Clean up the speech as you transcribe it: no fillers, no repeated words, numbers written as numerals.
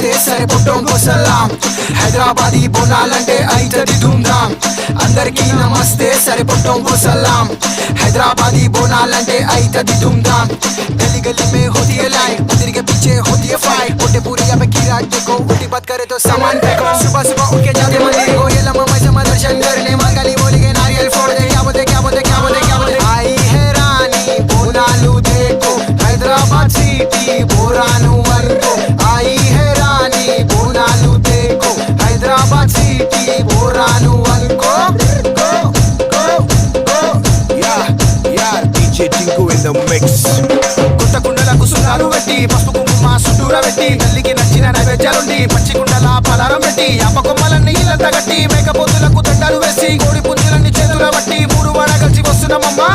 నమస్తే సరే పుట్టోంకు సలాం హైదరాబాదీ బోనాలంటే అయితది ధూమ్ధామ్ అందరికీ నమస్తే సరే పుట్టోంకు సలాం हैदराबादी बोनालंटे అయితది धूमधाम गली गली में होती है लाइन मंदिर के पीछे होती है फाइट मोटे पूरी अब की रात देखो उल्टी बात करे तो सामान फेंको सुबह सुबह उठ के जाते मंदिर को ये लम्हा मजमा दर्शन करने मांगली बोली के नारियल फोड़ दे क्या बोलते क्या बोलते क्या बोलते क्या बोलते आई है रानी बोनालू देखो हैदराबाद सिटी बोरानू अनको आई है रानी बोनालू देखो हैदराबाद सिटी बोरानू अनको కొత్త కుండలకు సున్నాలు పెట్టి పసుపు కుంకుమ సుట్టూర పెట్టి తల్లికి నచ్చిన నైవేద్యాలుండి పచ్చి కుండల పలారం పెట్టి అమ్మ కొమ్మలన్నీ ఇళ్ళంతా కట్టి మేకపోతులకు దండాలు వేసి కోడి పుంజులన్నీ చేతుల బట్టి మూడు వాడ కలిసి వస్తున్నామమ్మా